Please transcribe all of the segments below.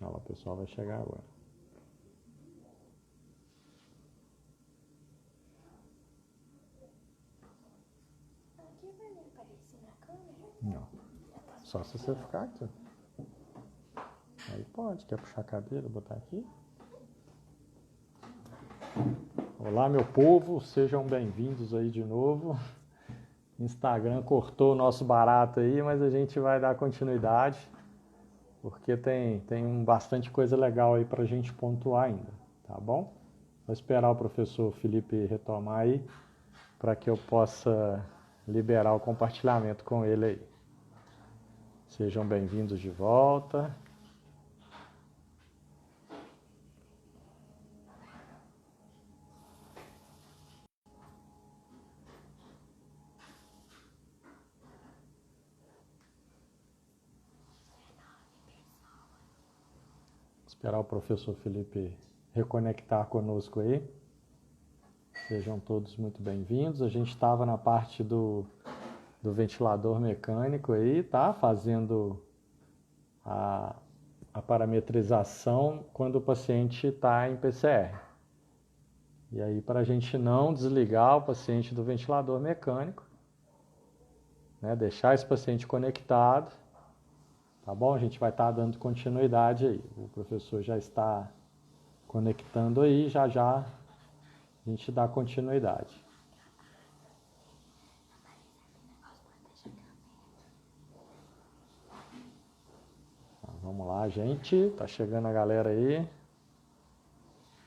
Olha lá, o pessoal vai chegar agora. Não. Só se você ficar aqui. Aí pode. Quer puxar a cadeira, botar aqui? Olá, meu povo. Sejam bem-vindos aí de novo. Instagram cortou o nosso barato aí, mas a gente vai dar continuidade. Porque tem bastante coisa legal aí pra gente pontuar ainda. Tá bom? Vou esperar o professor Felipe retomar aí, para que eu possa liberar o compartilhamento com ele aí. Sejam bem-vindos de volta. Esperar o professor Felipe reconectar conosco aí. Sejam todos muito bem-vindos. A gente estava na parte do ventilador mecânico aí, tá? Fazendo a parametrização quando o paciente está em PCR. E aí, para a gente não desligar o paciente do ventilador mecânico, né? Deixar esse paciente conectado, tá bom? A gente vai estar dando continuidade aí. O professor já está conectando aí, já a gente dá continuidade. Vamos lá, gente. Tá chegando a galera aí.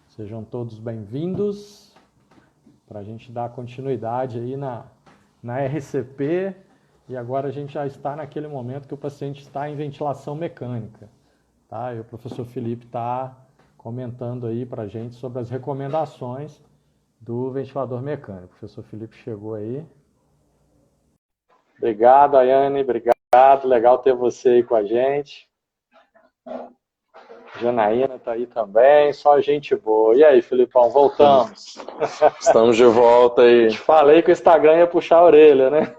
Sejam todos bem-vindos para a gente dar continuidade aí na RCP. E agora a gente já está naquele momento que o paciente está em ventilação mecânica. Tá? E o professor Felipe está comentando aí para a gente sobre as recomendações do ventilador mecânico. O professor Felipe chegou aí. Obrigado, Ayane. Obrigado. Legal ter você aí com a gente. Janaína está aí também, só gente boa. E aí, Filipão, voltamos. Estamos de volta aí. Te falei que o Instagram ia puxar a orelha, né?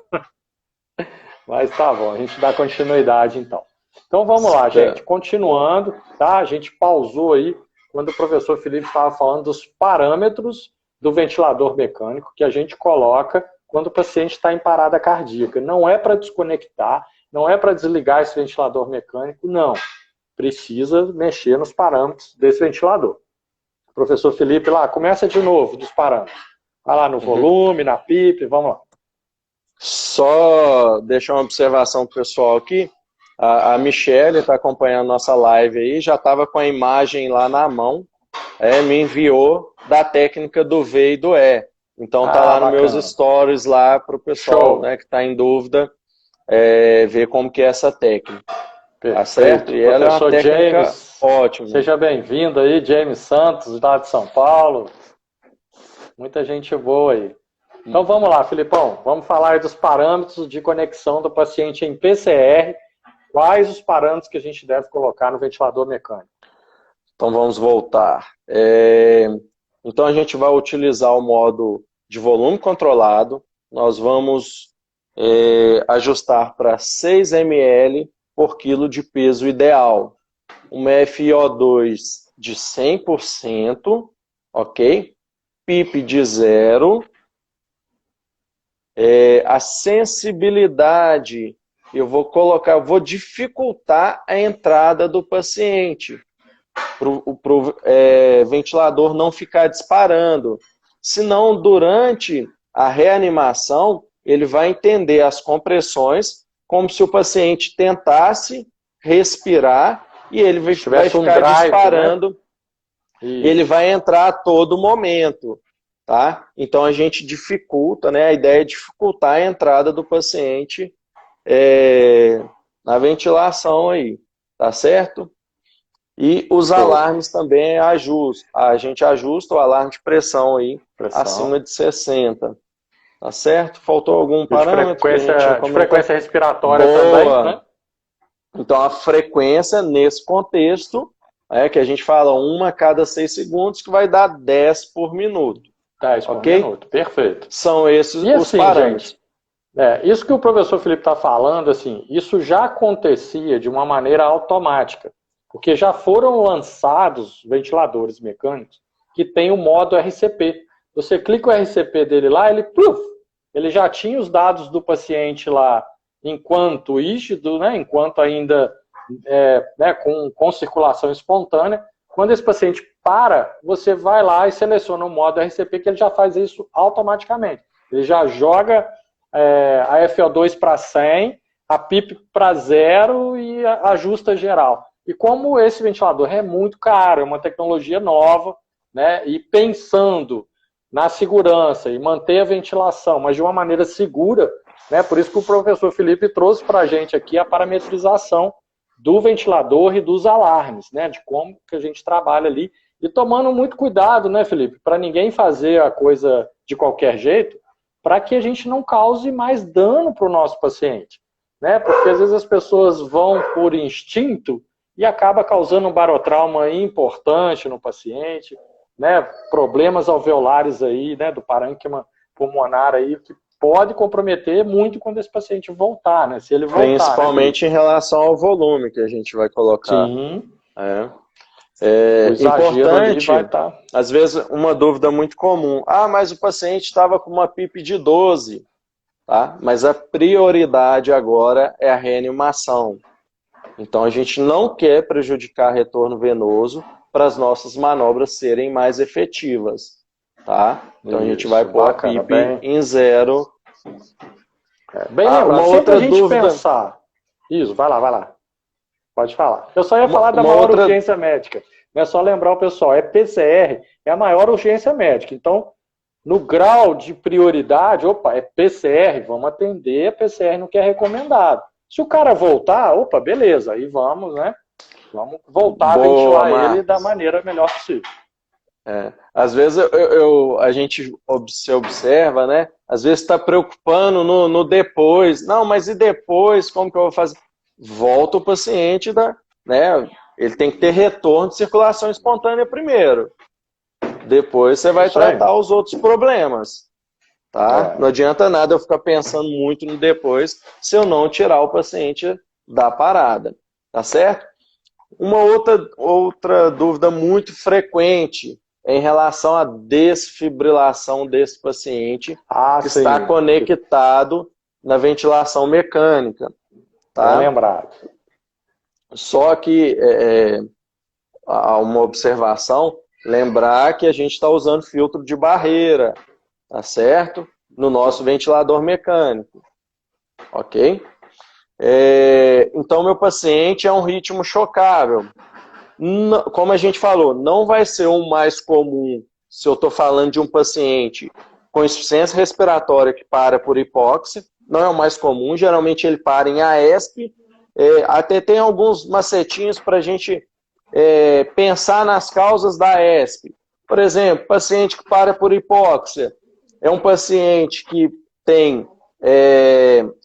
Mas tá bom, a gente dá continuidade então. Então vamos lá, gente. Continuando, tá? A gente pausou aí quando o professor Felipe estava falando dos parâmetros do ventilador mecânico que a gente coloca quando o paciente está em parada cardíaca. Não é para desconectar, não é para desligar esse ventilador mecânico, não. Precisa mexer nos parâmetros desse ventilador. Professor Felipe, lá, começa de novo dos parâmetros. Vai lá no volume, na PIP, vamos lá. Só deixar uma observação pro pessoal aqui. A Michelle está acompanhando nossa live aí, já estava com a imagem lá na mão, me enviou da técnica do V e do E. Então tá lá nos meus stories lá para o pessoal, né, que está em dúvida ver como que é essa técnica. Perfeito. Tá certo? E ela é uma técnica ótima. Seja bem-vindo aí, James Santos, lá de São Paulo. Muita gente boa aí. Então vamos lá, Filipão. Vamos falar aí dos parâmetros de conexão do paciente em PCR. Quais os parâmetros que a gente deve colocar no ventilador mecânico? Então vamos voltar. Então a gente vai utilizar o modo de volume controlado. Nós vamos ajustar para 6 ml por quilo de peso ideal. Uma FiO2 de 100%, ok? PIP de 0. A sensibilidade, eu vou dificultar a entrada do paciente para o ventilador não ficar disparando. Senão, durante a reanimação, ele vai entender as compressões como se o paciente tentasse respirar e ele vai ficar disparando. Né? Ele vai entrar a todo momento. Tá? Então a gente dificulta, né? A ideia é dificultar a entrada do paciente na ventilação aí, tá certo? E os alarmes também a gente ajusta o alarme de pressão aí acima de 60. Tá certo? Faltou algum parâmetro? De frequência respiratória também, né? Então a frequência nesse contexto que a gente fala 1 a cada 6 segundos, que vai dar 10 por minuto. 10 por minuto, perfeito. São esses os parâmetros. Gente, isso que o professor Felipe está falando, assim, isso já acontecia de uma maneira automática. Porque já foram lançados ventiladores mecânicos que tem o modo RCP. Você clica o RCP dele lá, ele já tinha os dados do paciente lá enquanto rígido, né, enquanto ainda com circulação espontânea. Quando esse paciente para, você vai lá e seleciona o modo RCP, que ele já faz isso automaticamente. Ele já joga a FO2 para 100, a PIP para 0 e ajusta geral. E como esse ventilador é muito caro, é uma tecnologia nova, né, e pensando na segurança e manter a ventilação, mas de uma maneira segura, né, por isso que o professor Felipe trouxe para a gente aqui a parametrização do ventilador e dos alarmes, né, de como que a gente trabalha ali, e tomando muito cuidado, né, Felipe, para ninguém fazer a coisa de qualquer jeito, para que a gente não cause mais dano para o nosso paciente, né, porque às vezes as pessoas vão por instinto e acaba causando um barotrauma importante no paciente, né, problemas alveolares aí, né, do parênquima pulmonar aí, que pode comprometer muito quando esse paciente voltar, né, se ele voltar. Principalmente, né, em relação ao volume que a gente vai colocar. Sim. É importante, às vezes, uma dúvida muito comum. Mas o paciente estava com uma PIP de 12, tá? Mas a prioridade agora é a reanimação. Então, a gente não quer prejudicar retorno venoso para as nossas manobras serem mais efetivas, tá? Então, a gente vai pôr a PIP em 0. Bem lembrado, uma outra dúvida. Pensar. Isso, vai lá. Pode falar. Eu só ia falar da maior urgência médica. Não é só lembrar o pessoal, PCR é a maior urgência médica. Então, no grau de prioridade, é PCR, vamos atender, PCR não que é recomendado. Se o cara voltar, beleza, aí vamos, né? Vamos voltar a ventilar ele da maneira melhor possível. Às vezes a gente se observa, né? Às vezes está preocupando no depois. Não, mas e depois? Como que eu vou fazer? Volta o paciente, né? Ele tem que ter retorno de circulação espontânea primeiro. Depois você vai tratar os outros problemas. Tá? Não adianta nada eu ficar pensando muito no depois se eu não tirar o paciente da parada. Tá certo? Uma outra dúvida muito frequente é em relação à desfibrilação desse paciente que está conectado na ventilação mecânica. Tá? Lembrado. Só que há uma observação, lembrar que a gente está usando filtro de barreira, tá certo? No nosso ventilador mecânico, ok? Então, meu paciente é um ritmo chocável. Como a gente falou, não vai ser o mais comum se eu estou falando de um paciente com insuficiência respiratória que para por hipóxia, não é o mais comum, geralmente ele para em AESP, até tem alguns macetinhos para a gente pensar nas causas da AESP. Por exemplo, paciente que para por hipóxia, é um paciente que tem,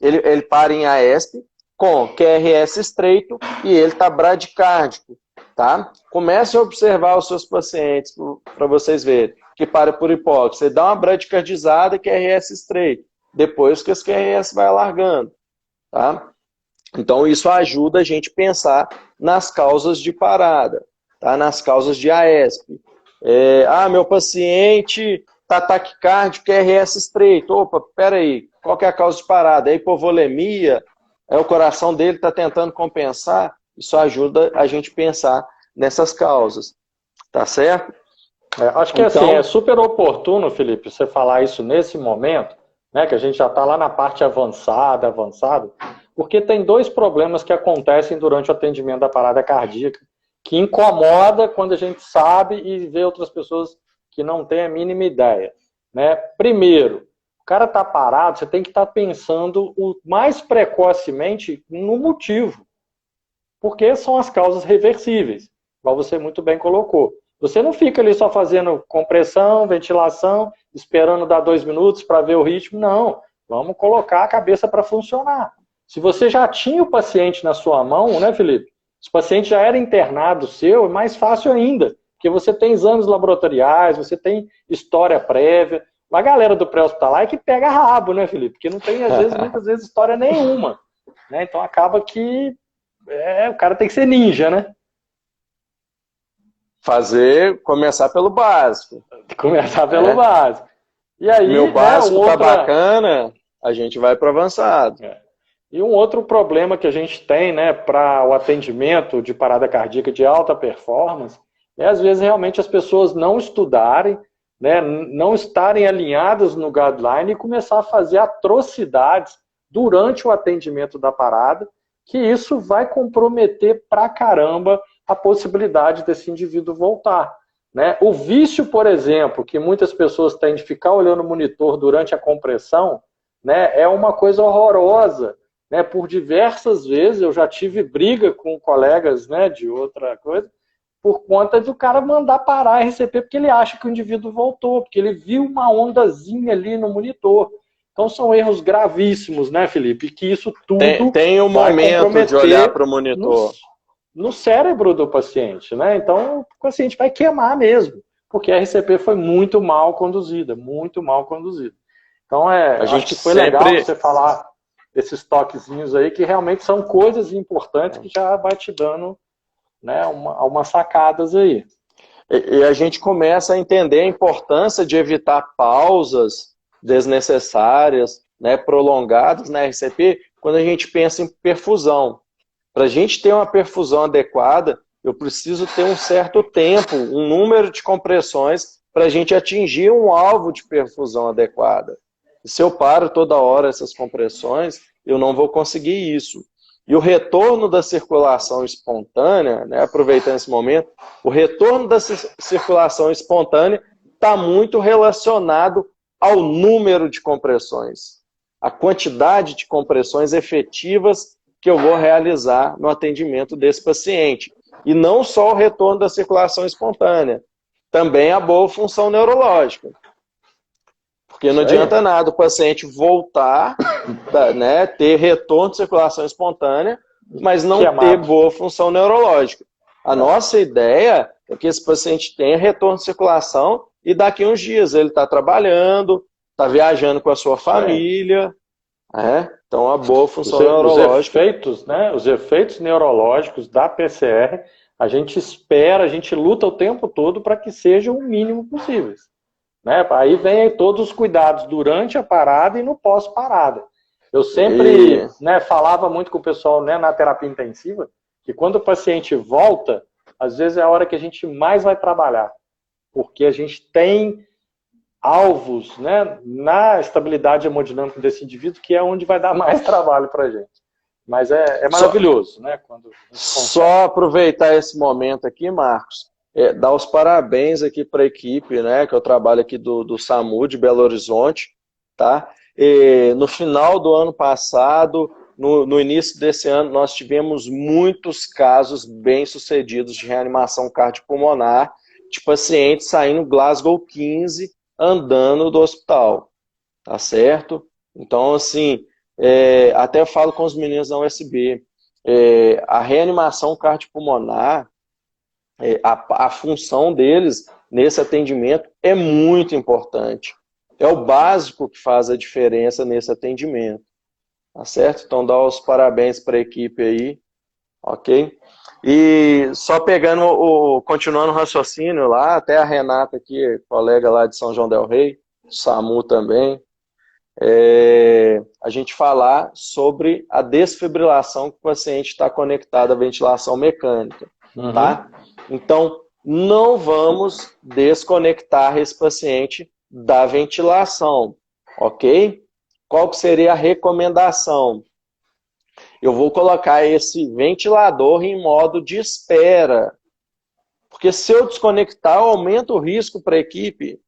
ele para em AESP com QRS estreito e ele está bradicárdico. Tá? Comece a observar os seus pacientes para vocês verem que para por hipóxia. Você dá uma bradicardizada e QRS estreito. Depois que esse QRS vai alargando. Tá? Então isso ajuda a gente a pensar nas causas de parada, tá? Nas causas de AESP. Meu paciente está taquicárdico, QRS estreito. Opa, peraí, qual que é a causa de parada? É hipovolemia? O coração dele está tentando compensar? Isso ajuda a gente a pensar nessas causas, tá certo? Acho que então, é super oportuno, Felipe, você falar isso nesse momento, né, que a gente já está lá na parte avançada, porque tem dois problemas que acontecem durante o atendimento da parada cardíaca, que incomoda quando a gente sabe e vê outras pessoas que não têm a mínima ideia. Né? Primeiro, o cara está parado, você tem que estar pensando o mais precocemente no motivo. Porque são as causas reversíveis, igual você muito bem colocou. Você não fica ali só fazendo compressão, ventilação, esperando dar 2 minutos para ver o ritmo, não. Vamos colocar a cabeça para funcionar. Se você já tinha o paciente na sua mão, né, Felipe? Se o paciente já era internado seu, é mais fácil ainda, porque você tem exames laboratoriais, você tem história prévia. A galera do pré-hospitalar é que pega rabo, né, Felipe? Porque não tem, muitas vezes, história nenhuma. Né? Então acaba que o cara tem que ser ninja, né? Começar pelo básico. Começar pelo básico. E aí, meu básico tá bacana, a gente vai para o avançado. E um outro problema que a gente tem, né, para o atendimento de parada cardíaca de alta performance, é às vezes realmente as pessoas não estudarem, né, não estarem alinhadas no guideline e começar a fazer atrocidades durante o atendimento da parada, que isso vai comprometer pra caramba a possibilidade desse indivíduo voltar. Né? O vício, por exemplo, que muitas pessoas têm de ficar olhando o monitor durante a compressão, né, é uma coisa horrorosa. Né? Por diversas vezes eu já tive briga com colegas, né, de outra coisa, por conta do cara mandar parar a RCP porque ele acha que o indivíduo voltou, porque ele viu uma ondazinha ali no monitor. Então são erros gravíssimos, né, Felipe? Que isso tudo tem um momento de olhar para o monitor. No cérebro do paciente, né? Então o paciente vai queimar mesmo, porque a RCP foi muito mal conduzida, muito mal conduzida. Então acho que foi legal você falar desses toquezinhos aí, que realmente são coisas importantes que já vai te dando, né, umas sacadas aí. E a gente começa a entender a importância de evitar pausas desnecessárias, né, prolongadas na RCP, quando a gente pensa em perfusão. Para a gente ter uma perfusão adequada, eu preciso ter um certo tempo, um número de compressões para a gente atingir um alvo de perfusão adequada. E se eu paro toda hora essas compressões, eu não vou conseguir isso. E o retorno da circulação espontânea, né, aproveitando esse momento, o retorno da circulação espontânea está muito relacionado ao número de compressões, a quantidade de compressões efetivas que eu vou realizar no atendimento desse paciente. E não só o retorno da circulação espontânea, também a boa função neurológica. Porque não adianta nada o paciente voltar, né, ter retorno de circulação espontânea, mas não ter boa função neurológica. A nossa ideia é que esse paciente tenha retorno de circulação e daqui a uns dias ele está trabalhando, está viajando com a sua família. Então, a boa função neurológica. Os efeitos neurológicos da PCR, a gente espera, a gente luta o tempo todo para que sejam o mínimo possíveis. Né? Aí vem todos os cuidados durante a parada e no pós-parada. Eu sempre falava muito com o pessoal, né, na terapia intensiva, que quando o paciente volta, às vezes é a hora que a gente mais vai trabalhar, porque a gente tem alvos, né, na estabilidade hemodinâmica desse indivíduo, que é onde vai dar mais trabalho para a gente. Mas é maravilhoso, né? Só aproveitar esse momento aqui, Marcos, dar os parabéns aqui para a equipe, né, que eu trabalho aqui do SAMU de Belo Horizonte, tá? No final do ano passado, no início desse ano, nós tivemos muitos casos bem-sucedidos de reanimação cardiopulmonar, de pacientes saindo Glasgow 15, andando do hospital, tá certo? Então, assim, até falo com os meninos da USB, a reanimação cardiopulmonar, a função deles nesse atendimento é muito importante. É o básico que faz a diferença nesse atendimento, tá certo? Então, dá os parabéns para a equipe aí, ok? E só continuando o raciocínio lá, até a Renata aqui, colega lá de São João del Rei, SAMU também, a gente falar sobre a desfibrilação que o paciente está conectado à ventilação mecânica, tá? Então, não vamos desconectar esse paciente da ventilação, ok? Qual que seria a recomendação? Eu vou colocar esse ventilador em modo de espera. Porque se eu desconectar, eu aumento o risco para a equipe.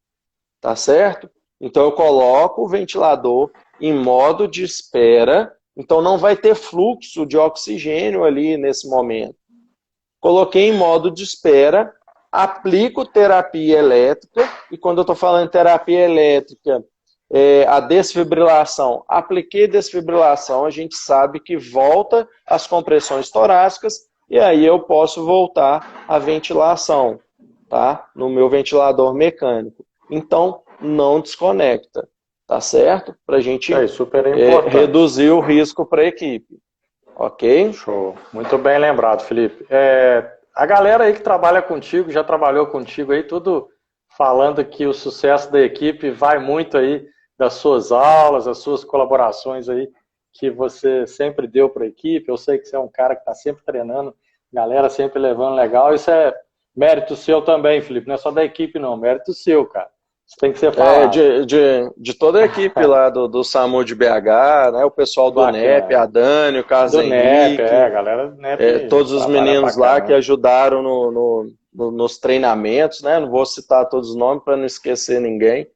Tá certo? Então eu coloco o ventilador em modo de espera. Então não vai ter fluxo de oxigênio ali nesse momento. Coloquei em modo de espera, aplico terapia elétrica. E quando eu estou falando de terapia elétrica, a desfibrilação, apliquei desfibrilação, a gente sabe que volta as compressões torácicas e aí eu posso voltar à ventilação, tá? No meu ventilador mecânico. Então, não desconecta, tá certo? Para a gente reduzir o risco para a equipe, ok? Show, muito bem lembrado, Felipe. A galera aí que trabalha contigo, já trabalhou contigo aí, tudo falando que o sucesso da equipe vai muito aí das suas aulas, das suas colaborações aí que você sempre deu para a equipe. Eu sei que você é um cara que está sempre treinando, galera sempre levando legal. Isso é mérito seu também, Felipe. Não é só da equipe, não. Mérito seu, cara. Isso tem que ser falado. De toda a equipe lá do SAMU de BH, né? O pessoal do NEP, a Dani, o Carlos do Henrique, NEP, a galera do NEP todos os meninos lá que ajudaram nos treinamentos, né? Não vou citar todos os nomes para não esquecer ninguém,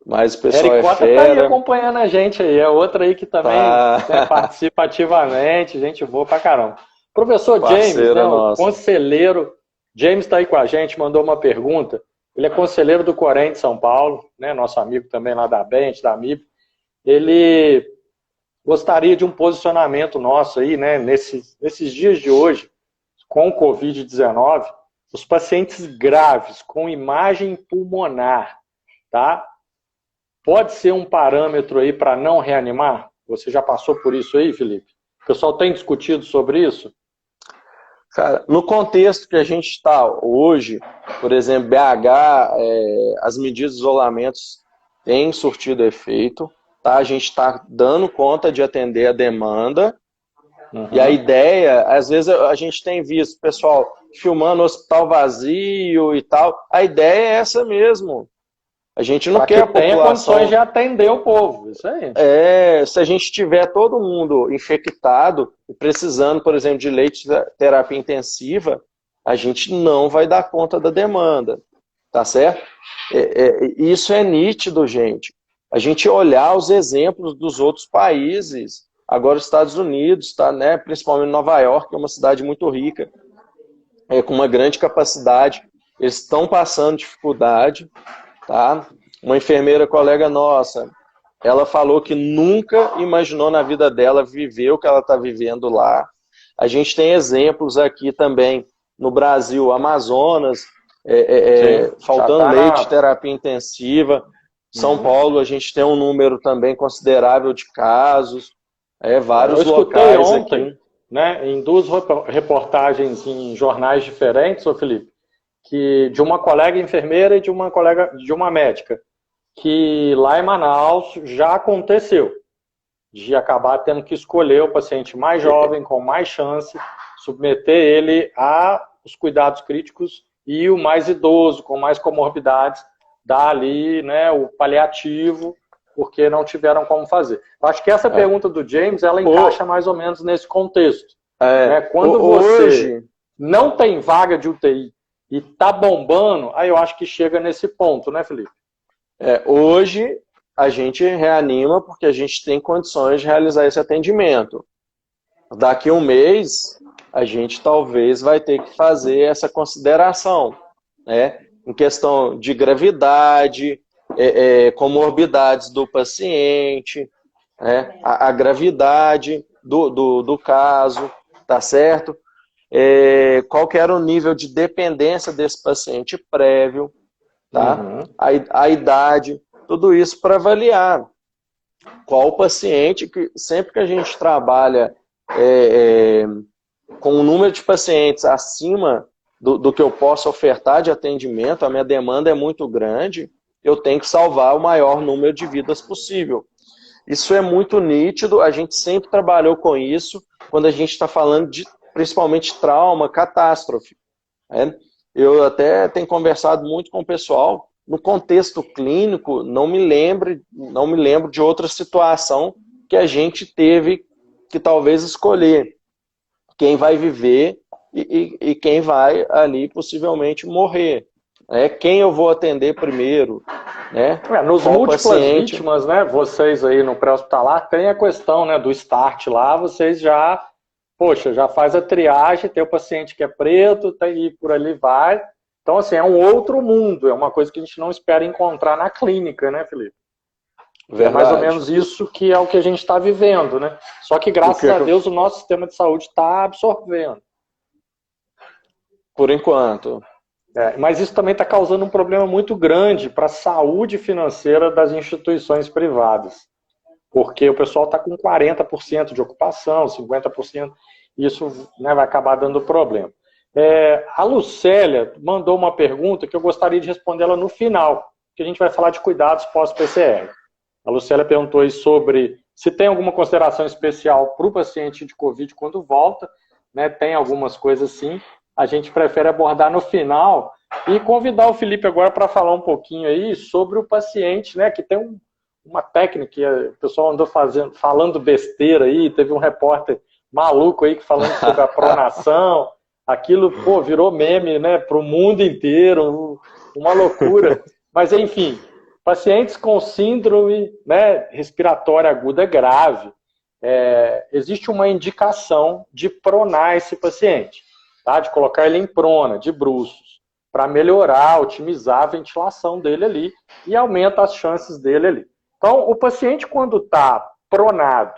mas o pessoal Eric é Cota fera. tá aí acompanhando a gente aí, é outra aí que também né, participa ativamente, gente boa pra caramba. Professor James, né, o conselheiro, James está aí com a gente, mandou uma pergunta. Ele é conselheiro do Corém de São Paulo, né, nosso amigo também lá da BENT, da MIB. Ele gostaria de um posicionamento nosso aí, né, nesses dias de hoje, com o Covid-19, os pacientes graves com imagem pulmonar, tá? Pode ser um parâmetro aí para não reanimar? Você já passou por isso aí, Felipe? O pessoal tem discutido sobre isso? Cara, no contexto que a gente está hoje, por exemplo, BH, as medidas de isolamento têm surtido efeito, tá? A gente está dando conta de atender a demanda, e a ideia, às vezes a gente tem visto pessoal filmando hospital vazio e tal, a ideia é essa mesmo. A gente não quer a população... tenha condições de atender o povo, isso aí. Se a gente tiver todo mundo infectado e precisando, por exemplo, de leite de terapia intensiva, a gente não vai dar conta da demanda, tá certo? Isso é nítido, gente. A gente olhar os exemplos dos outros países, agora os Estados Unidos, tá, né? Principalmente Nova York, que é uma cidade muito rica, com uma grande capacidade, eles estão passando dificuldade, tá? Uma enfermeira colega nossa, ela falou que nunca imaginou na vida dela viver o que ela está vivendo lá. A gente tem exemplos aqui também no Brasil, Amazonas, faltando leite, terapia intensiva. São Paulo, a gente tem um número também considerável de casos. Vários locais ontem, aqui. Né, em duas reportagens em jornais diferentes, ô Felipe, que de uma colega enfermeira e de uma médica, que lá em Manaus já aconteceu, de acabar tendo que escolher o paciente mais jovem, com mais chance, submeter ele aos cuidados críticos, e o mais idoso, com mais comorbidades, dar ali, né, o paliativo, porque não tiveram como fazer. Eu acho que essa pergunta do James, ela encaixa mais ou menos nesse contexto. Né? Quando você não tem vaga de UTI e tá bombando, aí eu acho que chega nesse ponto, né, Felipe? Hoje a gente reanima porque a gente tem condições de realizar esse atendimento. Daqui a um mês, a gente talvez vai ter que fazer essa consideração, né? Em questão de gravidade, comorbidades do paciente, né? A gravidade do caso, tá certo? Qual que era o nível de dependência desse paciente prévio, tá? A idade, tudo isso para avaliar qual o paciente, que sempre que a gente trabalha com um número de pacientes acima do que eu posso ofertar de atendimento, a minha demanda é muito grande, eu tenho que salvar o maior número de vidas possível. Isso é muito nítido, a gente sempre trabalhou com isso, quando a gente está falando de, principalmente, trauma, catástrofe. Eu até tenho conversado muito com o pessoal, no contexto clínico, não me lembro de outra situação que a gente teve que talvez escolher quem vai viver e quem vai ali possivelmente morrer. Quem eu vou atender primeiro, né? Nos múltiplas vítimas, né? Vocês aí no pré-hospitalar tem a questão, né, do start lá, vocês já faz a triagem, tem o paciente que é preto, e por ali vai. Então, assim, é um outro mundo, é uma coisa que a gente não espera encontrar na clínica, né, Felipe? Verdade. É mais ou menos isso que é o que a gente está vivendo, né? Só que, graças a Deus, o nosso sistema de saúde está absorvendo. Por enquanto. Mas isso também está causando um problema muito grande para a saúde financeira das instituições privadas. Porque o pessoal está com 40% de ocupação, 50%, e isso, né, vai acabar dando problema. A Lucélia mandou uma pergunta que eu gostaria de respondê-la no final, que a gente vai falar de cuidados pós-PCR. A Lucélia perguntou aí sobre se tem alguma consideração especial para o paciente de Covid quando volta, né? Tem algumas coisas sim. A gente prefere abordar no final e convidar o Felipe agora para falar um pouquinho aí sobre o paciente, né? Que tem uma técnica que o pessoal andou falando besteira aí, teve um repórter maluco aí falando sobre a pronação. Aquilo, pô, virou meme, né, para o mundo inteiro, uma loucura. Mas, enfim, pacientes com síndrome, né, respiratória aguda grave, existe uma indicação de pronar esse paciente, tá? De colocar ele em prona, de bruços, para melhorar, otimizar a ventilação dele ali e aumenta as chances dele ali. Então, o paciente, quando está pronado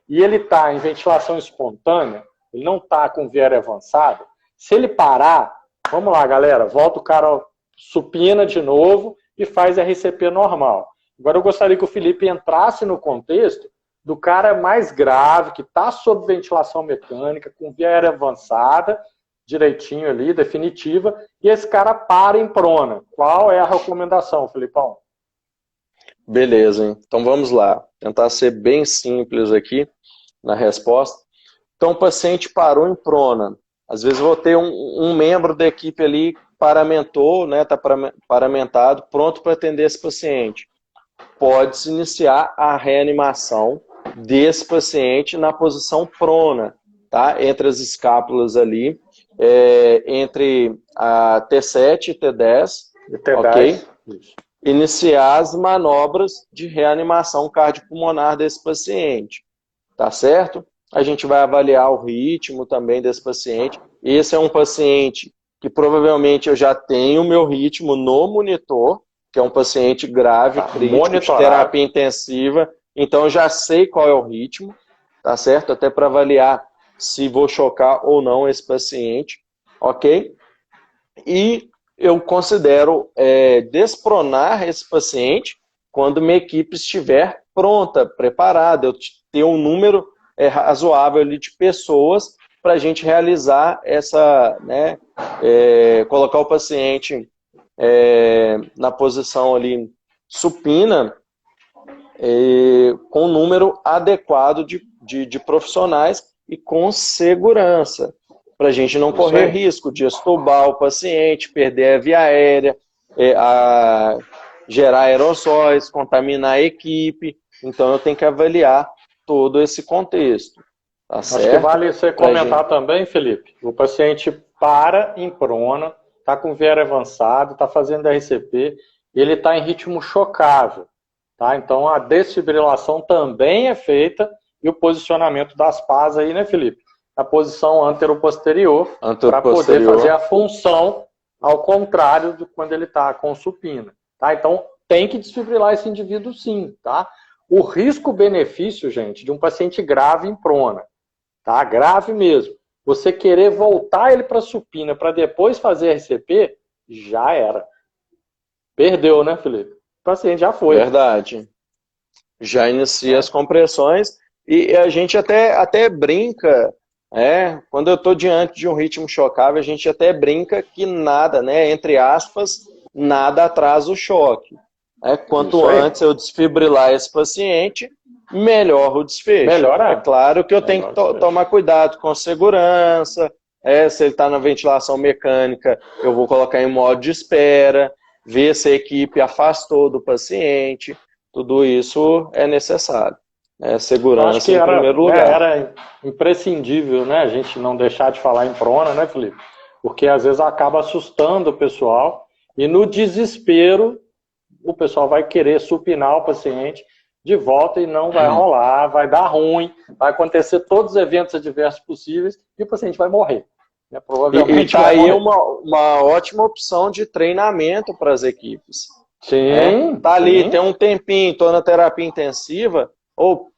e ele está em ventilação espontânea, ele não está com viária avançada, se ele parar, vamos lá, galera, volta o cara supina de novo e faz RCP normal. Agora eu gostaria que o Felipe entrasse no contexto do cara mais grave, que está sob ventilação mecânica, com viária avançada, direitinho ali, definitiva, e esse cara para em prona. Qual é a recomendação, Felipão? Beleza, hein? Então vamos lá. Tentar ser bem simples aqui na resposta. Então o paciente parou em prona. Às vezes eu vou ter um membro da equipe ali paramentou, né? Está paramentado, pronto para atender esse paciente. Pode-se iniciar a reanimação desse paciente na posição prona, tá? Entre as escápulas ali, entre a T7 e T10, ok? Iniciar as manobras de reanimação cardiopulmonar desse paciente, tá certo? A gente vai avaliar o ritmo também desse paciente. Esse é um paciente que provavelmente eu já tenho o meu ritmo no monitor, que é um paciente grave, crítico, de terapia intensiva. Então eu já sei qual é o ritmo, tá certo? Até para avaliar se vou chocar ou não esse paciente, ok? E eu considero despronar esse paciente quando minha equipe estiver pronta, preparada, eu ter um número razoável ali de pessoas para a gente realizar essa, né, colocar o paciente na posição ali supina, com um número adequado de profissionais e com segurança, para a gente não correr risco de extubar o paciente, perder a via aérea, gerar aerossóis, contaminar a equipe. Então eu tenho que avaliar todo esse contexto. Tá certo? Acho que vale você comentar também, Felipe. O paciente para em prona, está com viária avançado, está fazendo RCP, ele está em ritmo chocável. Tá? Então a desfibrilação também é feita e o posicionamento das pás aí, né, Felipe? A posição anteroposterior, para poder fazer a função ao contrário de quando ele está com supina. Tá? Então tem que desfibrilar esse indivíduo sim, tá? O risco-benefício, gente, de um paciente grave em prona, tá? Grave mesmo. Você querer voltar ele para supina para depois fazer RCP, já era. Perdeu, né, Felipe? O paciente já foi. Verdade. Já inicia as compressões e a gente até brinca, quando eu estou diante de um ritmo chocável, a gente até brinca que nada, né, entre aspas, nada atrasa o choque. Quanto antes eu desfibrilar esse paciente, melhor o desfecho. Melhor, é claro que eu tenho que tomar cuidado com segurança, se ele está na ventilação mecânica, eu vou colocar em modo de espera, ver se a equipe afastou do paciente, tudo isso é necessário. Segurança em primeiro lugar. Era imprescindível, né, a gente não deixar de falar em prona, né, Felipe? Porque às vezes acaba assustando o pessoal e no desespero o pessoal vai querer supinar o paciente de volta e não vai rolar, vai dar ruim, vai acontecer todos os eventos adversos possíveis e o paciente vai morrer. Né? Provavelmente e aí uma ótima opção de treinamento para as equipes. Sim. Tá ali, tem um tempinho, estou na terapia intensiva,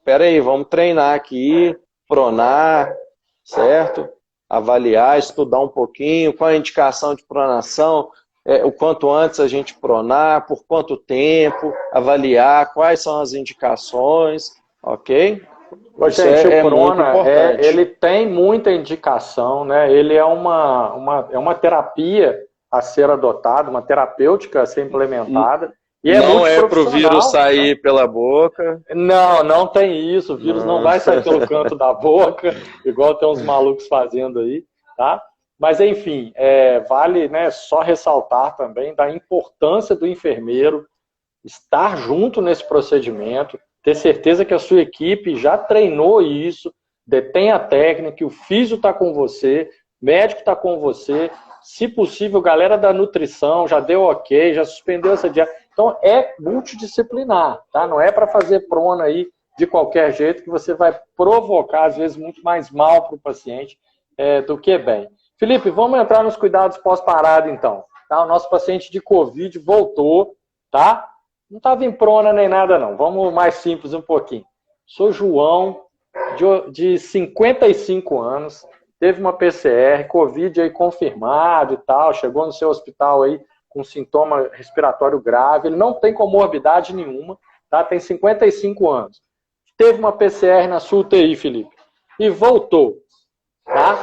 peraí, vamos treinar aqui, pronar, certo? Avaliar, estudar um pouquinho, qual a indicação de pronação, o quanto antes a gente pronar, por quanto tempo, avaliar quais são as indicações, ok? Isso gente, o muito prona, importante. ele tem muita indicação, né? Ele é uma terapia a ser adotada, uma terapêutica a ser implementada, e é Não é para o vírus multiprofissional, né? sair pela boca. Não, não tem isso. O vírus não Não. vai sair pelo canto da boca, igual tem uns malucos fazendo aí, tá? Mas, enfim, vale, né, só ressaltar também da importância do enfermeiro estar junto nesse procedimento, ter certeza que a sua equipe já treinou isso, detém a técnica, que o físio está com você, o médico está com você, se possível, galera da nutrição já deu ok, já suspendeu essa dieta. Então, é multidisciplinar, tá? Não é para fazer prona aí de qualquer jeito, que você vai provocar, às vezes, muito mais mal para o paciente do que bem. Felipe, vamos entrar nos cuidados pós-parada, então. Tá? O nosso paciente de Covid voltou, tá? Não estava em prona nem nada, não. Vamos mais simples um pouquinho. Sou João, de 55 anos, teve uma PCR, Covid aí confirmado e tal, chegou no seu hospital aí com sintoma respiratório grave, ele não tem comorbidade nenhuma, tá? Tem 55 anos. Teve uma PCR na sua UTI, Felipe, e voltou, tá?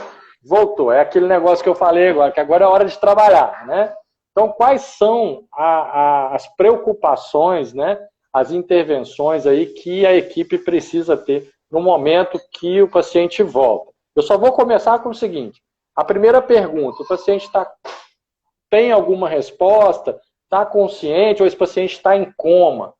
Voltou. É aquele negócio que eu falei agora, que agora é hora de trabalhar, né? Então, quais são as preocupações, né, as intervenções aí que a equipe precisa ter no momento que o paciente volta? Eu só vou começar com o seguinte. A primeira pergunta, o paciente tem alguma resposta? Está consciente ou esse paciente está em coma?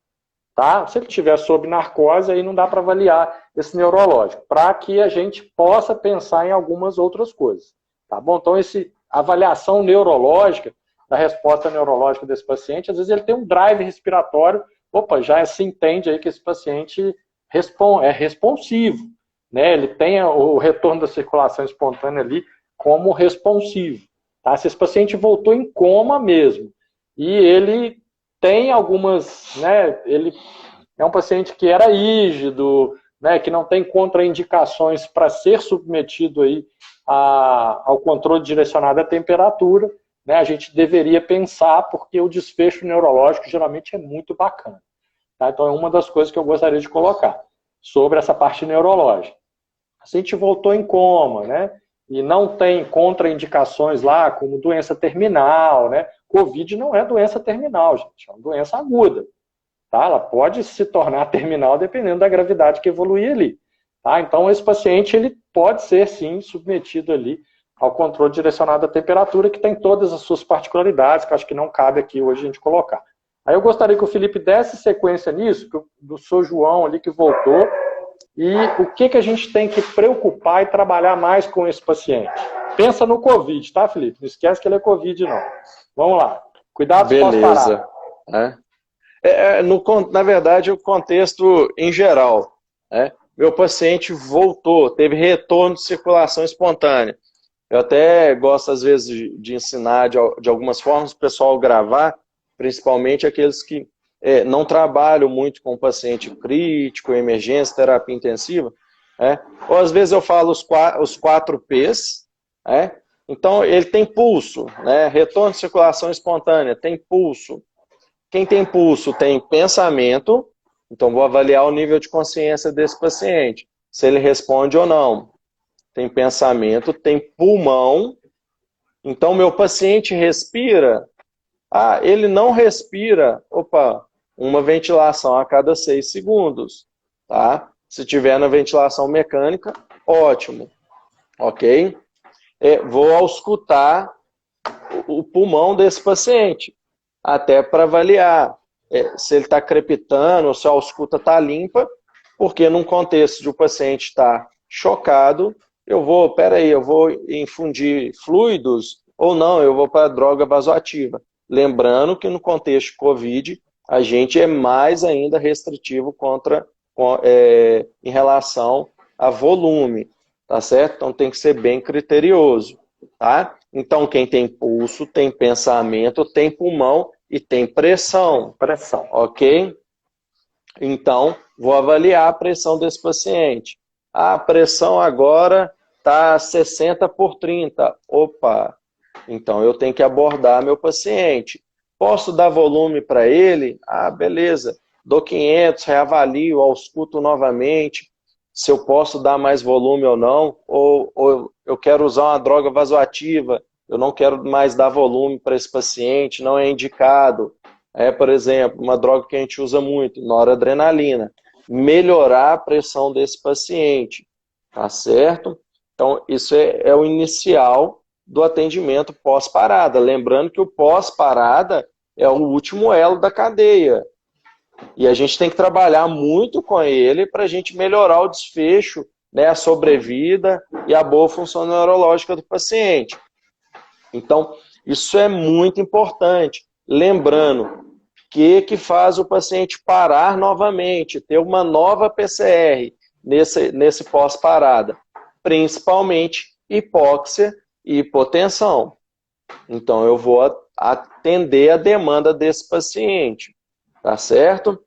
Tá? Se ele estiver sob narcose, aí não dá para avaliar esse neurológico, para que a gente possa pensar em algumas outras coisas. Tá bom? Então, essa avaliação neurológica, da resposta neurológica desse paciente, às vezes ele tem um drive respiratório, já se entende aí que esse paciente é responsivo, né? Ele tem o retorno da circulação espontânea ali como responsivo. Tá? Se esse paciente voltou em coma mesmo, e ele tem algumas, né? Ele é um paciente que era rígido, né? Que não tem contraindicações para ser submetido aí ao controle direcionado à temperatura, né? A gente deveria pensar, porque o desfecho neurológico geralmente é muito bacana. Tá? Então é uma das coisas que eu gostaria de colocar sobre essa parte neurológica. Se a gente voltou em coma, né? E não tem contraindicações lá, como doença terminal, né? Covid não é doença terminal, gente, é uma doença aguda. Tá? Ela pode se tornar terminal dependendo da gravidade que evoluir ali. Tá? Então, esse paciente ele pode ser, sim, submetido ali ao controle direcionado à temperatura, que tem todas as suas particularidades, que eu acho que não cabe aqui hoje a gente colocar. Aí eu gostaria que o Felipe desse sequência nisso, do seu João ali que voltou, e o que a gente tem que preocupar e trabalhar mais com esse paciente. Pensa no Covid, tá, Felipe? Não esquece que ele é Covid, não. Vamos lá. Cuidados pós-parada. Na verdade, o contexto em geral. Né? Meu paciente voltou, teve retorno de circulação espontânea. Eu até gosto, às vezes, de ensinar de algumas formas o pessoal gravar, principalmente aqueles que não trabalham muito com paciente crítico, emergência, terapia intensiva. Ou às vezes eu falo os 4 Ps. Então, ele tem pulso, né? Retorno de circulação espontânea, tem pulso. Quem tem pulso tem pensamento, então vou avaliar o nível de consciência desse paciente, se ele responde ou não. Tem pensamento, tem pulmão, então meu paciente respira, ele não respira, uma ventilação a cada 6 segundos, tá? Se tiver na ventilação mecânica, ótimo, ok? Vou auscultar o pulmão desse paciente, até para avaliar se ele está crepitando ou se a ausculta está limpa, porque num contexto de o paciente estar chocado, eu vou infundir fluidos ou não, eu vou para droga vasoativa. Lembrando que no contexto de Covid, a gente é mais ainda restritivo em relação a volume, tá certo? Então tem que ser bem criterioso, tá? Então quem tem pulso, tem pensamento, tem pulmão e tem pressão. Pressão. Ok? Então, vou avaliar a pressão desse paciente. A pressão agora está 60/30. Então eu tenho que abordar meu paciente. Posso dar volume para ele? Beleza. Dou 500, reavalio, ausculto novamente. se eu posso dar mais volume ou não, ou eu quero usar uma droga vasoativa, eu não quero mais dar volume para esse paciente, não é indicado. Por exemplo, uma droga que a gente usa muito, noradrenalina. Melhorar a pressão desse paciente, tá certo? Então, isso é o inicial do atendimento pós-parada. Lembrando que o pós-parada é o último elo da cadeia. E a gente tem que trabalhar muito com ele para a gente melhorar o desfecho, né, a sobrevida e a boa função neurológica do paciente. Então, isso é muito importante. Lembrando, que faz o paciente parar novamente, ter uma nova PCR nesse pós-parada? Principalmente hipóxia e hipotensão. Então, eu vou atender a demanda desse paciente, tá certo?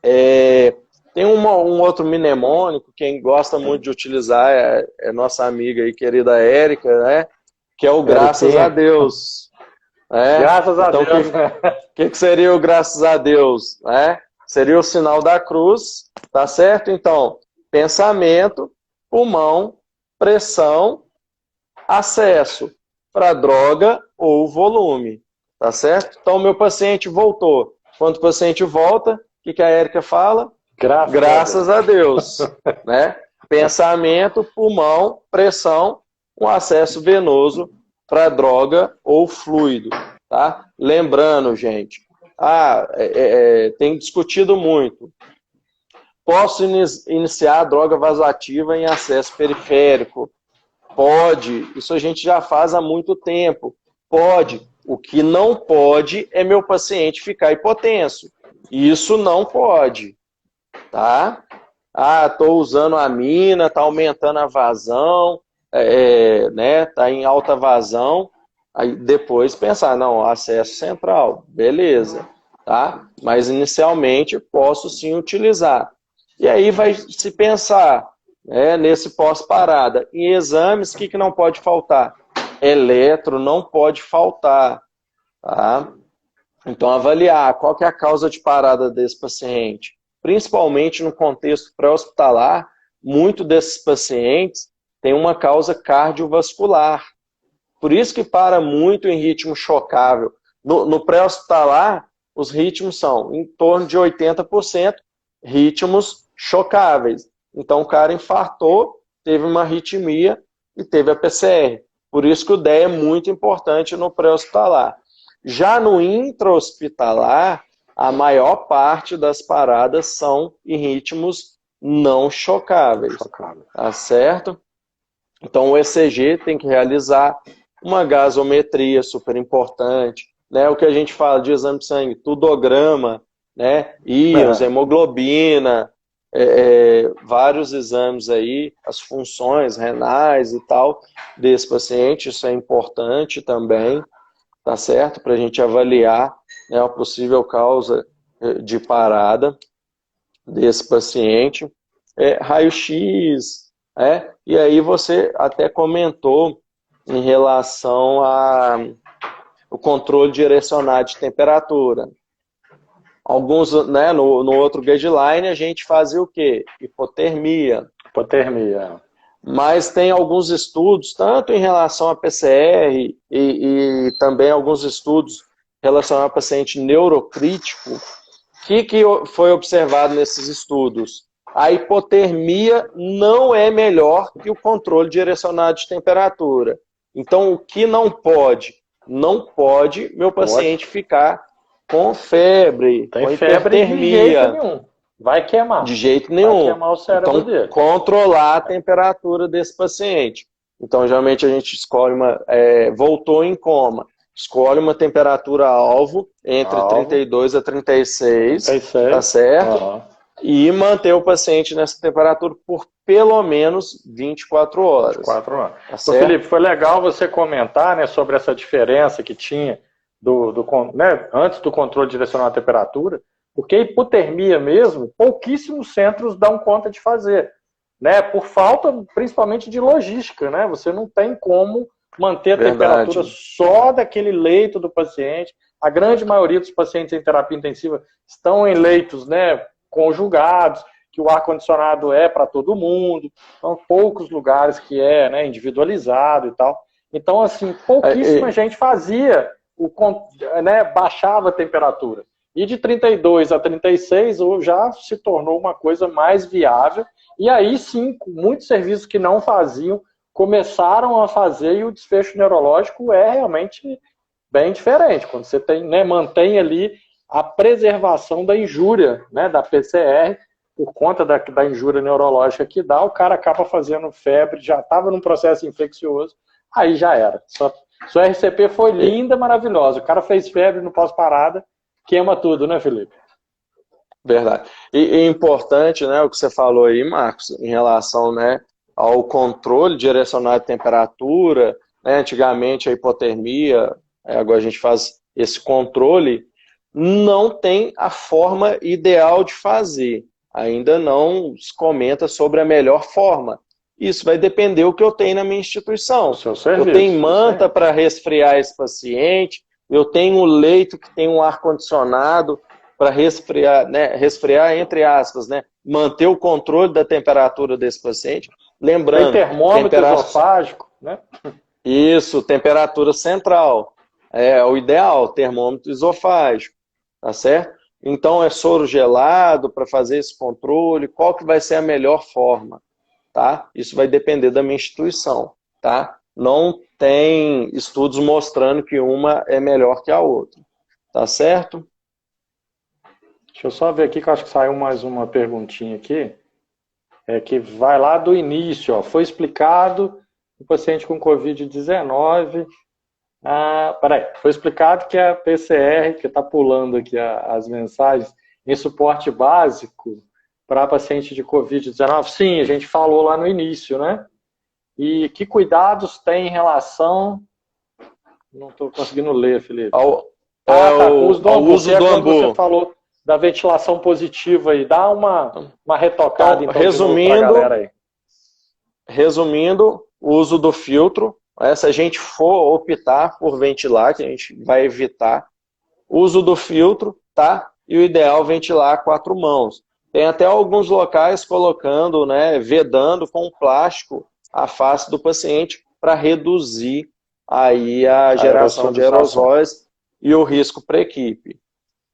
Tem um outro mnemônico, quem gosta muito de utilizar é nossa amiga e querida Érica, né? Que é o graças a Deus. Graças a então, Deus. O que seria o graças a Deus? Seria o sinal da cruz, tá certo? Então, pensamento, pulmão, pressão, acesso para droga ou volume, tá certo? Então, meu paciente voltou. Quando o paciente volta, o que a Érica fala? Graças a Deus. Né? Pensamento, pulmão, pressão, um acesso venoso para droga ou fluido. Tá? Lembrando, gente, tem discutido muito. Posso iniciar a droga vasoativa em acesso periférico? Pode. Isso a gente já faz há muito tempo. Pode. O que não pode é meu paciente ficar hipotenso. Isso não pode. Tá? Estou usando amina, está aumentando a vazão, né? Está em alta vazão. Aí depois pensar, não, acesso central, beleza, tá? Mas inicialmente posso sim utilizar. E aí vai se pensar, nesse pós-parada. Em exames, o que não pode faltar? Eletro não pode faltar, tá? Então avaliar qual que é a causa de parada desse paciente. Principalmente no contexto pré-hospitalar, muitos desses pacientes têm uma causa cardiovascular. Por isso que para muito em ritmo chocável. No pré-hospitalar, os ritmos são em torno de 80% ritmos chocáveis. Então, o cara infartou, teve uma arritmia e teve a PCR. Por isso que o DEA é muito importante no pré-hospitalar. Já no intra-hospitalar, a maior parte das paradas são em ritmos não chocáveis. Tá certo? Então, o ECG tem que realizar uma gasometria super importante, né? O que a gente fala de exame de sangue, tudograma, né? Íons, hemoglobina, vários exames aí, as funções renais e tal desse paciente, isso é importante também, tá certo? Para a gente avaliar, né, a possível causa de parada desse paciente. Raio-X, e aí você até comentou em relação ao controle direcionado de temperatura. Alguns, né, no outro guideline, a gente fazia o quê? Hipotermia. Hipotermia. Mas tem alguns estudos, tanto em relação a PCR e também alguns estudos relacionados a paciente neurocrítico. O que foi observado nesses estudos? A hipotermia não é melhor que o controle direcionado de temperatura. Então, o que não pode? Não pode meu paciente ficar com febre, com hipertermia. De jeito nenhum. Vai queimar. De jeito nenhum. Vai queimar o cérebro dele. Controlar a temperatura desse paciente. Então, geralmente a gente escolhe voltou em coma. Escolhe uma temperatura-alvo entre 32 a 36, tá certo? Uhum. E manter o paciente nessa temperatura por pelo menos 24 horas. 24 horas. Tá, Felipe, foi legal você comentar, né, sobre essa diferença que tinha né, antes do controle direcionado à temperatura, porque a hipotermia mesmo, pouquíssimos centros dão conta de fazer, né, por falta principalmente de logística, né, você não tem como manter a temperatura só daquele leito do paciente. A grande maioria dos pacientes em terapia intensiva estão em leitos, né, conjugados, que o ar-condicionado é para todo mundo, são poucos lugares que é, né, individualizado e tal. Então, assim, pouquíssima gente fazia, né, baixava a temperatura. E de 32 a 36 já se tornou uma coisa mais viável. E aí sim, muitos serviços que não faziam começaram a fazer, e o desfecho neurológico é realmente bem diferente. Quando você tem, né, mantém ali a preservação da injúria, né, da PCR, por conta da injúria neurológica que dá, o cara acaba fazendo febre, já estava num processo infeccioso, aí já era. Sua RCP foi linda, maravilhosa. O cara fez febre no pós-parada, queima tudo, né, Felipe? Verdade. E importante, né, o que você falou aí, Marcos, em relação, né, ao controle direcionado de temperatura, né, antigamente a hipotermia, agora a gente faz esse controle, não tem a forma ideal de fazer. Ainda não se comenta sobre a melhor forma. Isso vai depender do que eu tenho na minha instituição. Eu tenho manta para resfriar esse paciente, eu tenho um leito que tem um ar-condicionado para resfriar, né, resfriar entre aspas, né, manter o controle da temperatura desse paciente. Lembrando, tem termômetro esofágico, né? Isso, temperatura central. É o ideal, termômetro esofágico, tá certo? Então é soro gelado para fazer esse controle, qual que vai ser a melhor forma, tá? Isso vai depender da minha instituição, tá? Não tem estudos mostrando que uma é melhor que a outra, tá certo? Deixa eu só ver aqui que eu acho que saiu mais uma perguntinha aqui. Que vai lá do início, ó. Foi explicado o paciente com Covid-19. Foi explicado que a PCR, que está pulando aqui as mensagens, em suporte básico para paciente de Covid-19. Sim, a gente falou lá no início, né? E que cuidados tem em relação... Não estou conseguindo ler, Felipe. O uso do ambu. Você falou da ventilação positiva aí. Dá uma retocada, então resumindo, pra galera aí. Resumindo, o uso do filtro. Se a gente for optar por ventilar, que a gente vai evitar, uso do filtro, tá? E o ideal é ventilar a 4 mãos. Tem até alguns locais colocando, né, vedando com plástico a face do paciente para reduzir aí a geração de aerosóis e o risco para a equipe.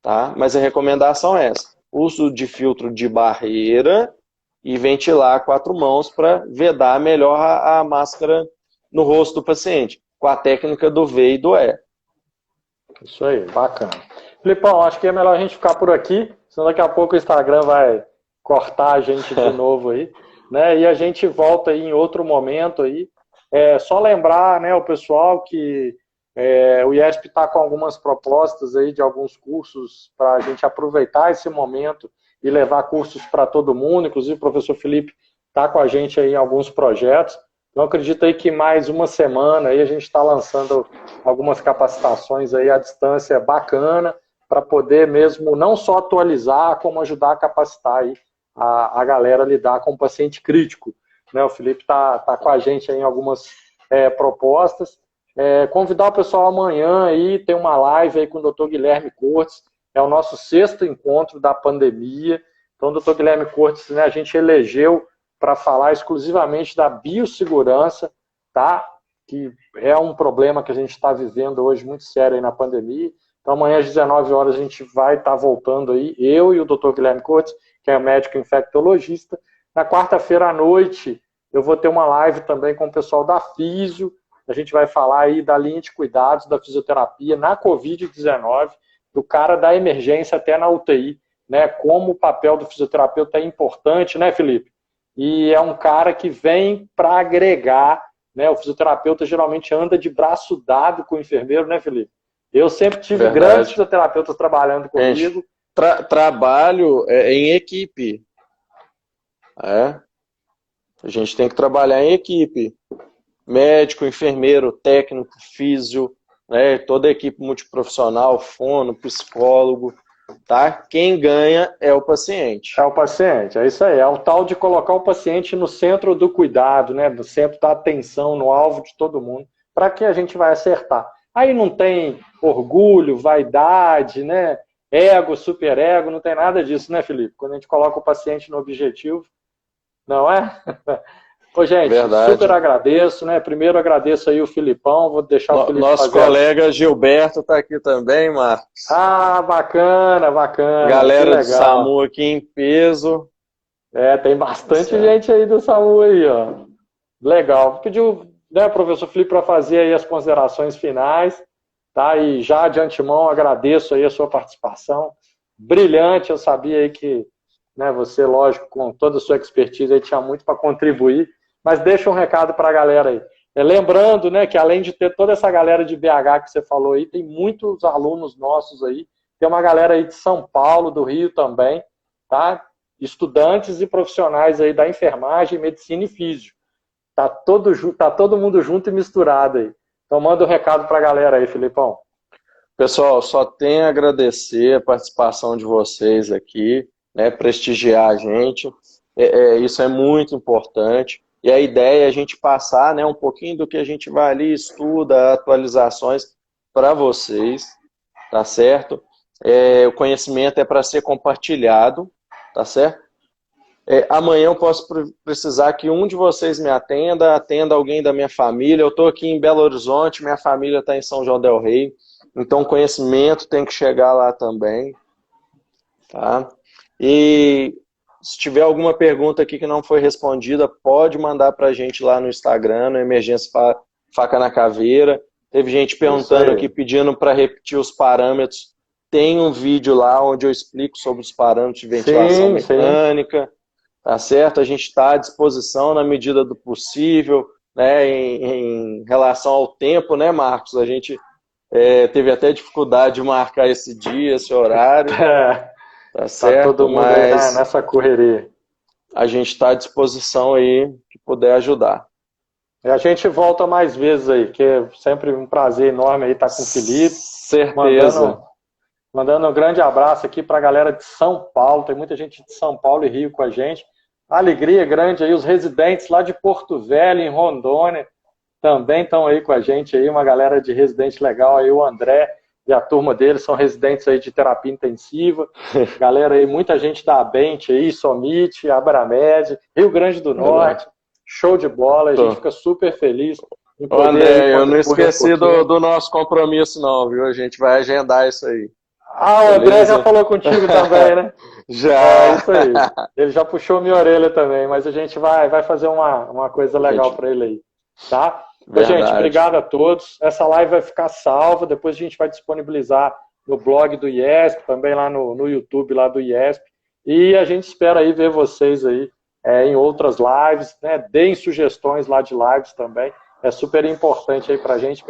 Tá? Mas a recomendação é essa: uso de filtro de barreira e ventilar a 4 mãos para vedar melhor a máscara no rosto do paciente, com a técnica do V e do E. Isso aí, bacana. Filipão, acho que é melhor a gente ficar por aqui, senão daqui a pouco o Instagram vai cortar a gente de novo aí, né? E a gente volta aí em outro momento aí. Só lembrar, né, o pessoal que o IESP está com algumas propostas aí de alguns cursos para a gente aproveitar esse momento e levar cursos para todo mundo. Inclusive o professor Felipe está com a gente aí em alguns projetos. Então acredito aí que mais uma semana aí a gente está lançando algumas capacitações aí à distância bacana para poder mesmo não só atualizar, como ajudar a capacitar aí a galera a lidar com o paciente crítico. Né? O Felipe está com a gente aí em algumas propostas. Convidar o pessoal amanhã aí, tem uma live aí com o Dr. Guilherme Cortes, é o nosso 6º encontro da pandemia. Então, o Dr. Guilherme Cortes, né, a gente elegeu para falar exclusivamente da biossegurança, tá? Que é um problema que a gente está vivendo hoje muito sério aí na pandemia. Então, amanhã às 19 horas a gente vai estar voltando aí, eu e o Dr. Guilherme Cortes, que é médico infectologista. Na quarta-feira à noite, eu vou ter uma live também com o pessoal da Físio. A gente vai falar aí da linha de cuidados da fisioterapia na Covid-19, do cara da emergência até na UTI, né? Como o papel do fisioterapeuta é importante, né, Felipe? E é um cara que vem para agregar, né? O fisioterapeuta geralmente anda de braço dado com o enfermeiro, né, Felipe? Eu sempre tive grandes fisioterapeutas trabalhando comigo. Trabalho em equipe. A gente tem que trabalhar em equipe. Médico, enfermeiro, técnico, físio, né, toda a equipe multiprofissional, fono, psicólogo, tá? Quem ganha é o paciente. É o paciente, é isso aí. É o tal de colocar o paciente no centro do cuidado, né, no centro da atenção, no alvo de todo mundo, para que a gente vai acertar. Aí não tem orgulho, vaidade, né, ego, superego, não tem nada disso, né, Felipe? Quando a gente coloca o paciente no objetivo, não é? Ô, gente, Verdade. super agradeço, né? Primeiro agradeço aí o Filipão, vou deixar o Felipe Nosso fazer... colega Gilberto está aqui também, Marcos. Ah, bacana, bacana. Galera do SAMU aqui em peso. Tem bastante gente aí do SAMU aí, ó. Legal. Pediu, né, professor Felipe, para fazer aí as considerações finais, tá? E já de antemão agradeço aí a sua participação. Brilhante, eu sabia aí que, né, você, lógico, com toda a sua expertise aí, tinha muito para contribuir, mas deixa um recado para a galera aí. Lembrando, né, que além de ter toda essa galera de BH que você falou aí, tem muitos alunos nossos aí, tem uma galera aí de São Paulo, do Rio também, tá? Estudantes e profissionais aí da enfermagem, medicina e físio. Tá todo mundo junto e misturado aí. Então manda um recado para a galera aí, Filipão. Pessoal, só tenho a agradecer a participação de vocês aqui, né, prestigiar a gente. Isso é muito importante. E a ideia é a gente passar, né, um pouquinho do que a gente vai ali, estuda, atualizações para vocês, tá certo? O conhecimento é para ser compartilhado, tá certo? Amanhã eu posso precisar que um de vocês me atenda alguém da minha família. Eu estou aqui em Belo Horizonte, minha família está em São João del Rei, então o conhecimento tem que chegar lá também, tá? E se tiver alguma pergunta aqui que não foi respondida, pode mandar para a gente lá no Instagram, no Emergência Faca na Caveira. Teve gente perguntando aqui, pedindo para repetir os parâmetros. Tem um vídeo lá onde eu explico sobre os parâmetros de ventilação mecânica. Tá certo? A gente está à disposição na medida do possível, né, em relação ao tempo, né, Marcos? A gente teve até dificuldade de marcar esse dia, esse horário. Tá certo? Tá todo mundo aí nessa correria. A gente está à disposição aí, que puder ajudar. E a gente volta mais vezes aí, que é sempre um prazer enorme aí estar com o Felipe. Certeza. Mandando um grande abraço aqui para a galera de São Paulo, tem muita gente de São Paulo e Rio com a gente. Alegria grande aí, os residentes lá de Porto Velho, em Rondônia, também estão aí com a gente aí, uma galera de residente legal aí, o André e a turma dele são residentes aí de terapia intensiva. Galera aí, muita gente da Abente aí, Somit, Abramed, Rio Grande do Norte, show de bola, a gente fica super feliz. Ô, André, eu não esqueci do nosso compromisso não, viu? A gente vai agendar isso aí. Ah, o André já falou contigo também, né? Já. Isso aí. Ele já puxou minha orelha também, mas a gente vai fazer uma coisa legal para ele aí, tá? Então, gente, obrigado a todos. Essa live vai ficar salva, depois a gente vai disponibilizar no blog do IESP, também lá no YouTube lá do IESP, e a gente espera aí ver vocês aí em outras lives, né? Deem sugestões lá de lives também. É super importante aí pra gente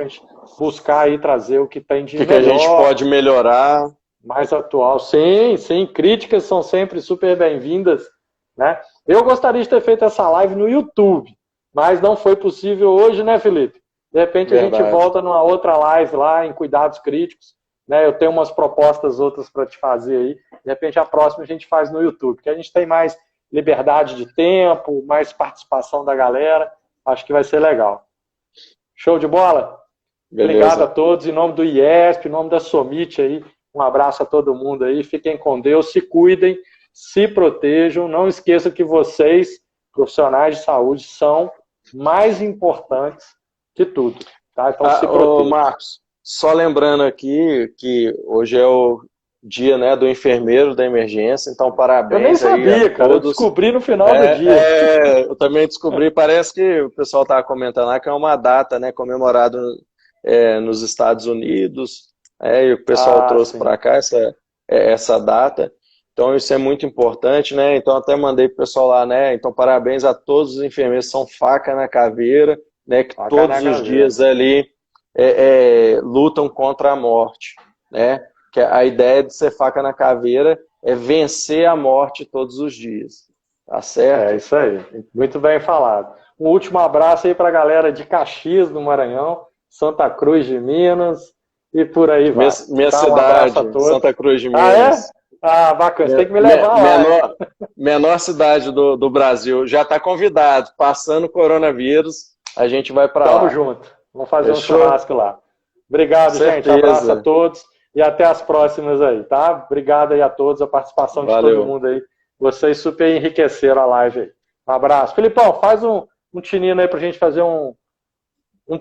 buscar aí trazer o que tem de melhor. O que a gente pode melhorar. Mais atual. Sim, críticas são sempre super bem-vindas, né? Eu gostaria de ter feito essa live no YouTube, mas não foi possível hoje, né, Felipe? De repente a gente volta numa outra live lá em cuidados críticos, né? Eu tenho umas propostas outras para te fazer aí. De repente a próxima a gente faz no YouTube, porque a gente tem mais liberdade de tempo, mais participação da galera. Acho que vai ser legal. Show de bola? Beleza. Obrigado a todos, em nome do IESP, em nome da Somit aí, um abraço a todo mundo aí, fiquem com Deus, se cuidem, se protejam, não esqueçam que vocês, profissionais de saúde, são mais importantes que tudo, tá? Então se protejam. Marcos, só lembrando aqui que hoje é o dia, né, do enfermeiro da emergência, então parabéns. Eu nem sabia, aí cara, eu descobri no final do dia. Eu também descobri, parece que o pessoal estava comentando lá que é uma data, né, comemorada nos Estados Unidos, e o pessoal trouxe para cá essa data, então isso é muito importante, né, então até mandei pro pessoal lá, né, então parabéns a todos os enfermeiros, são faca na caveira, né, que todos os dias ali lutam contra a morte, né, que a ideia de ser faca na caveira é vencer a morte todos os dias. Tá certo? É isso aí. Muito bem falado. Um último abraço aí para a galera de Caxias, do Maranhão, Santa Cruz de Minas e por aí vai. Minha cidade, Santa Cruz de Minas. Bacana. Você tem que me levar lá. Menor cidade do Brasil. Já está convidado. Passando o coronavírus, a gente vai para lá. Tamo junto. Vamos fazer um churrasco lá. Obrigado, gente. Abraço a todos. e até as próximas aí, tá? Obrigado aí a todos, a participação de todo mundo aí. Vocês super enriqueceram a live aí. Um abraço. Filipão, faz um tinino aí pra gente fazer um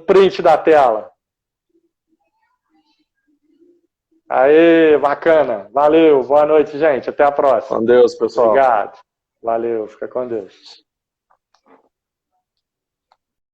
print da tela. Aê, bacana. Valeu, boa noite, gente. Até a próxima. Com Deus, pessoal. Obrigado. Valeu, fica com Deus.